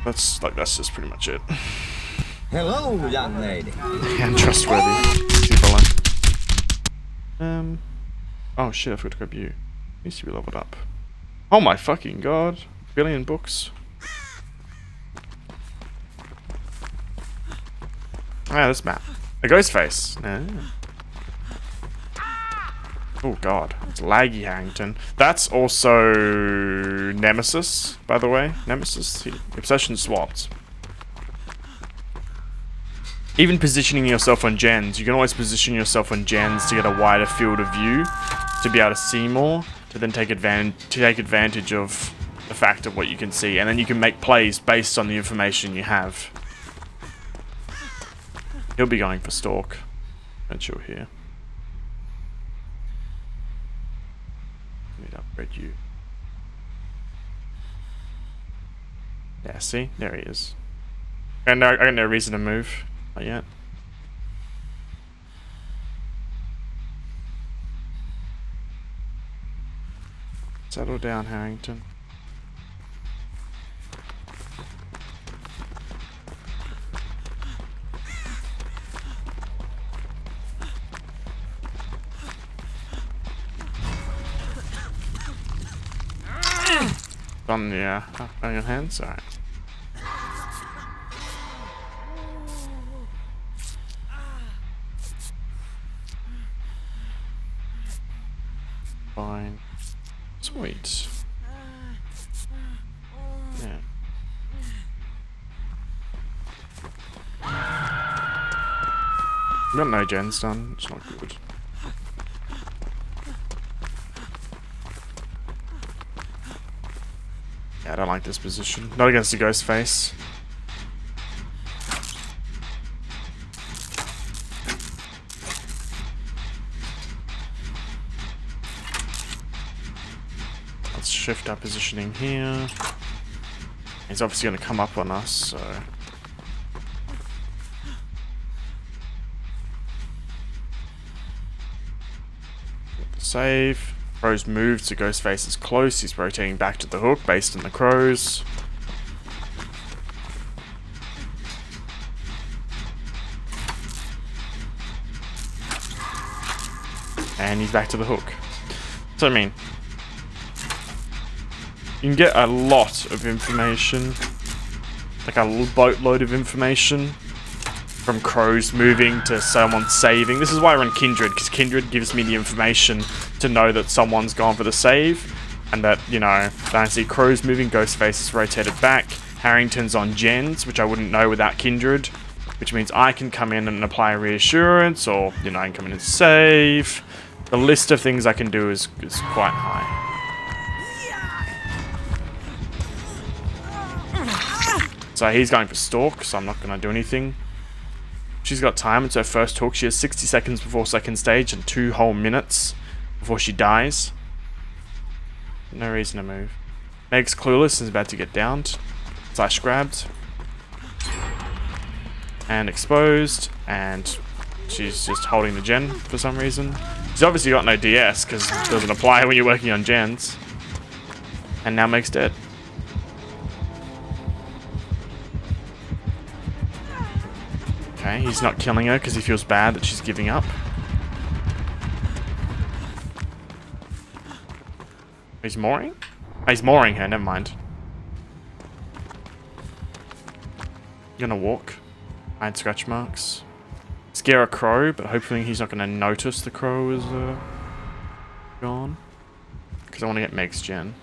That's just pretty much it. Hello, young lady. And trustworthy. Super oh shit, I forgot to grab you. Needs to be leveled up. Oh my fucking god. Billion books. Ah, this map. A ghost face. Oh god. It's laggy, Harrington. That's also Nemesis, by the way. Nemesis. Obsession swapped. Even positioning yourself on gens, you can always position yourself on gens to get a wider field of view, to be able to see more, to then take advantage of the fact of what you can see, and then you can make plays based on the information you have. He'll be going for stalk. And chill here. Need to upgrade you. Yeah, see? There he is. I got no reason to move. Not yet. Settle down, Harrington. On your hands? Alright. Fine. Sweet. Yeah. Got no gens done. It's not good. Yeah, I don't like this position. Not against the ghost face. Let's shift our positioning here. He's obviously going to come up on us, so... Save. Crows move, so Ghostface is close. He's rotating back to the hook based on the crows. And he's back to the hook. So I mean, you can get a lot of information, like a boatload of information, from crows moving to someone saving. This is why I run Kindred, because Kindred gives me the information to know that someone's gone for the save, and that, you know, I see crows moving, Ghostface is rotated back, Harrington's on gens, which I wouldn't know without Kindred, which means I can come in and apply reassurance, or, you know, I can come in and save. The list of things I can do is quite high. So he's going for stalk, so I'm not going to do anything. She's got time, it's her first hook. She has 60 seconds before second stage and 2 whole minutes before she dies. No reason to move. Meg's clueless and is about to get downed. Slash grabbed. And exposed. And she's just holding the gen for some reason. She's obviously got no DS because it doesn't apply when you're working on gens. And now Meg's dead. Okay, he's not killing her because he feels bad that she's giving up. He's mooring? Oh, he's mooring her, never mind. Gonna walk. Hide scratch marks. Scare a crow, but hopefully he's not gonna notice the crow is gone. Because I want to get Meg's gen.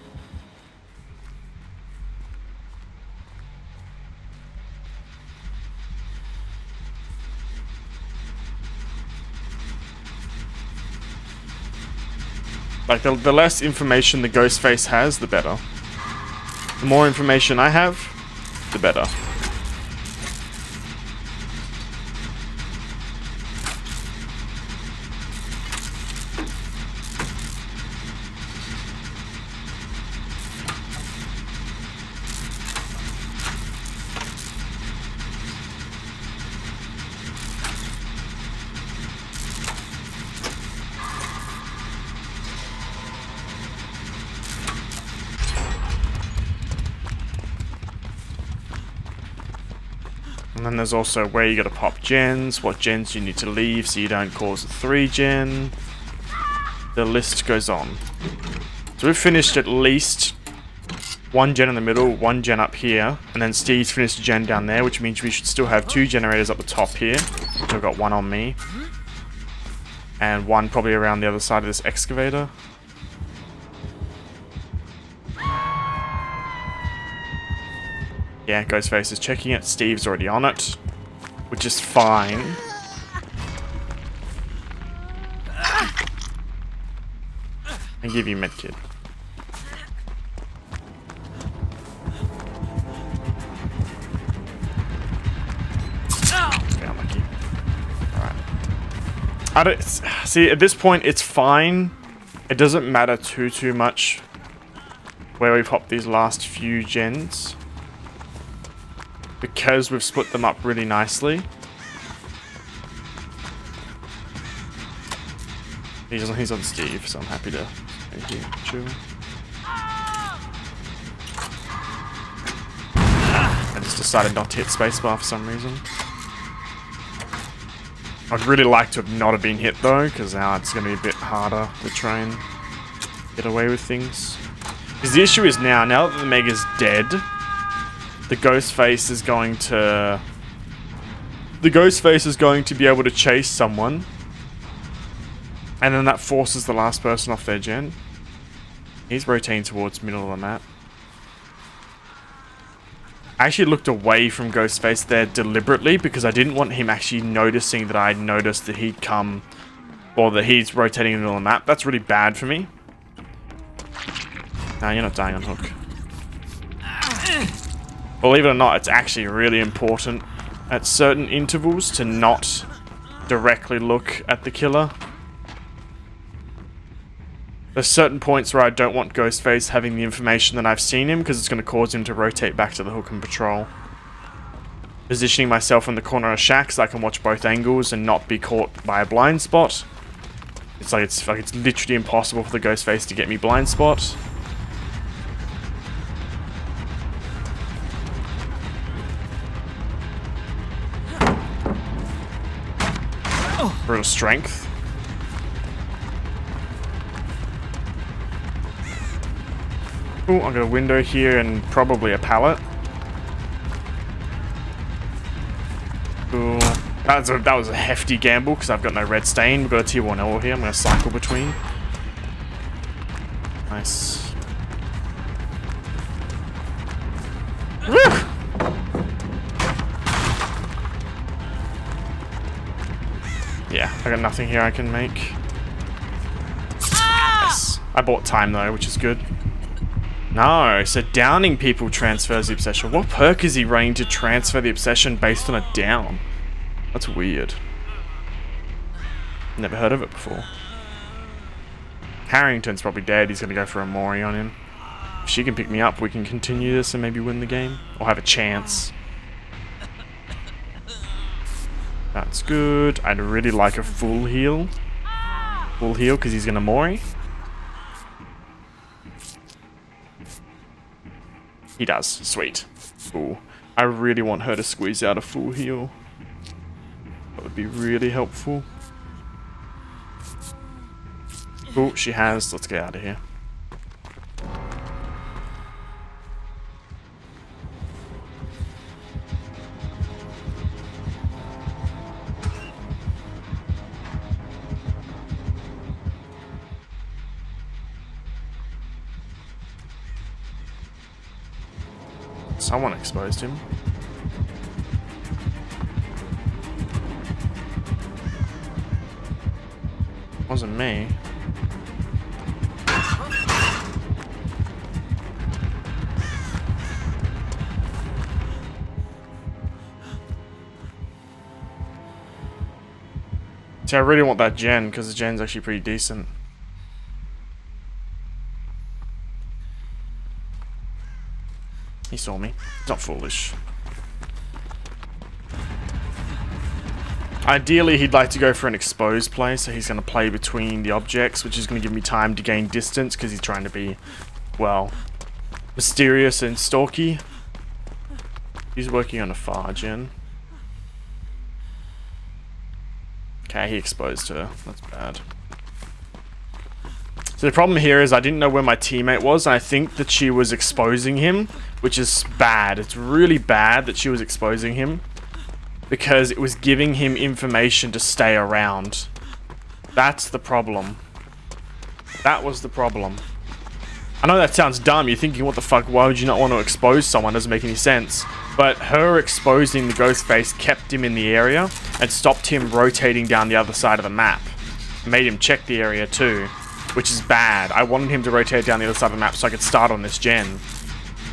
Like, the less information the Ghostface has, the better. The more information I have, the better. And then there's also where you gotta pop gens, what gens you need to leave so you don't cause a 3-gen. The list goes on. So we've finished at least 1 gen in the middle, 1 gen up here, and then Steve's finished a gen down there, which means we should still have 2 generators up the top here. So I've got 1 on me. And 1 probably around the other side of this excavator. Yeah, Ghostface is checking it. Steve's already on it, which is fine. And give you medkit. Okay, unlucky. Alright. I don't see at this point it's fine. It doesn't matter too much where we pop these last few gens. Because we've split them up really nicely. He's on Steve, so I'm happy to stay here. Chill. I just decided not to hit spacebar for some reason. I'd really like to not have been hit though, because now it's going to be a bit harder to try and get away with things. Because the issue is now that the Mega's dead, the Ghostface is going to be able to chase someone, and then that forces the last person off their gen. He's rotating towards middle of the map. I actually looked away from Ghostface there deliberately because I didn't want him actually noticing that I'd noticed that he'd come, or that he's rotating in the middle of the map. That's really bad for me. Nah, you're not dying on hook. Believe it or not, it's actually really important at certain intervals to not directly look at the killer. There's certain points where I don't want Ghostface having the information that I've seen him because it's going to cause him to rotate back to the hook and patrol. Positioning myself in the corner of shack so I can watch both angles and not be caught by a blind spot. It's literally impossible for the Ghostface to get me blind spot. Brutal strength. Ooh, I've got a window here and probably a pallet. Cool. That was a hefty gamble because I've got no red stain. We've got a tier 1 ore here. I'm going to cycle between. Nice. Woo! Yeah, I got nothing here I can make. Yes. I bought time though, which is good. No, so downing people transfers the obsession. What perk is he running to transfer the obsession based on a down? That's weird. Never heard of it before. Harrington's probably dead. He's going to go for a Mori on him. If she can pick me up, we can continue this and maybe win the game. Or have a chance. That's good. I'd really like a full heal. Full heal because he's going to Mori. He does. Sweet. Ooh. I really want her to squeeze out a full heal. That would be really helpful. Ooh, she has. Let's get out of here. Someone exposed him. Wasn't me. See, I really want that gen because the gen's actually pretty decent. He saw me. It's not foolish. Ideally, he'd like to go for an exposed play, so he's going to play between the objects, which is going to give me time to gain distance, because he's trying to be, well, mysterious and stalky. He's working on a far gen. Okay, he exposed her. That's bad. So the problem here is I didn't know where my teammate was. And I think that she was exposing him, which is bad. It's really bad that she was exposing him because it was giving him information to stay around. That's the problem. That was the problem. I know that sounds dumb. You're thinking, what the fuck? Why would you not want to expose someone? Doesn't make any sense. But her exposing the ghost face kept him in the area and stopped him rotating down the other side of the map. Made him check the area too, which is bad. I wanted him to rotate down the other side of the map so I could start on this gen.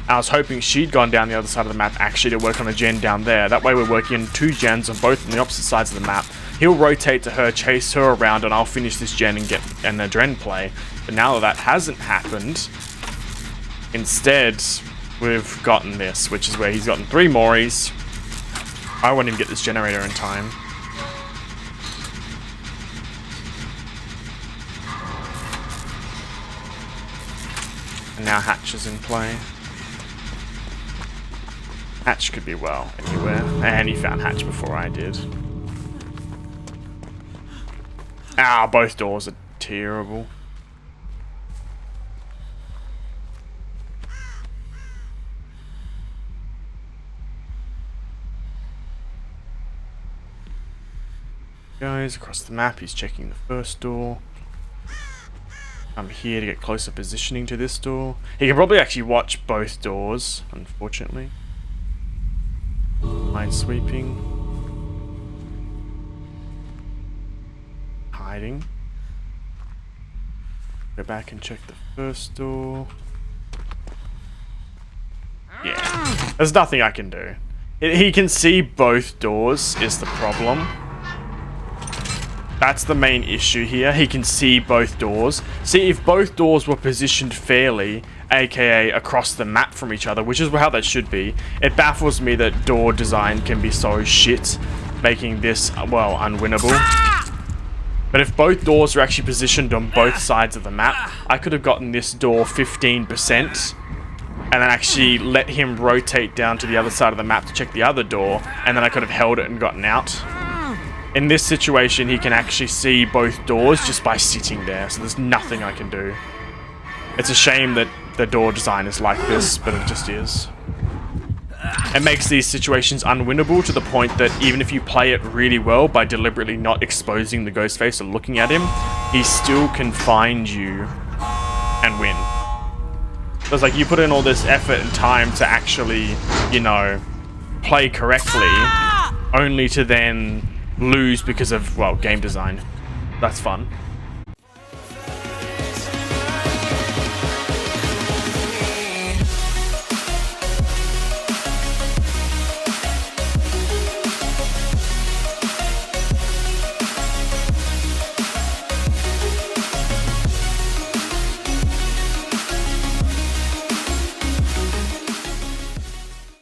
I was hoping she'd gone down the other side of the map actually to work on a gen down there. That way we're working on 2 gens on both on the opposite sides of the map. He'll rotate to her, chase her around, and I'll finish this gen and get an adren play. But now that that hasn't happened, instead we've gotten this, which is where he's gotten 3 Moris. I want him to get this generator in time. And now Hatch is in play. Hatch could be, well, anywhere. And he found Hatch before I did. Ah, both doors are terrible. Goes across the map, he's checking the first door. I'm here to get closer positioning to this door. He can probably actually watch both doors, unfortunately. Mind sweeping. Hiding. Go back and check the first door. Yeah. There's nothing I can do. He can see both doors is the problem. That's the main issue here. He can see both doors. See, if both doors were positioned fairly, aka across the map from each other, which is how that should be, it baffles me that door design can be so shit, making this, well, unwinnable. But if both doors are actually positioned on both sides of the map, I could have gotten this door 15%, and then actually let him rotate down to the other side of the map to check the other door, and then I could have held it and gotten out. In this situation, he can actually see both doors just by sitting there, so there's nothing I can do. It's a shame that the door design is like this, but it just is. It makes these situations unwinnable to the point that even if you play it really well by deliberately not exposing the ghost face or looking at him, he still can find you and win. So it's like you put in all this effort and time to actually, you know, play correctly, only to then lose because of, well, game design. That's fun.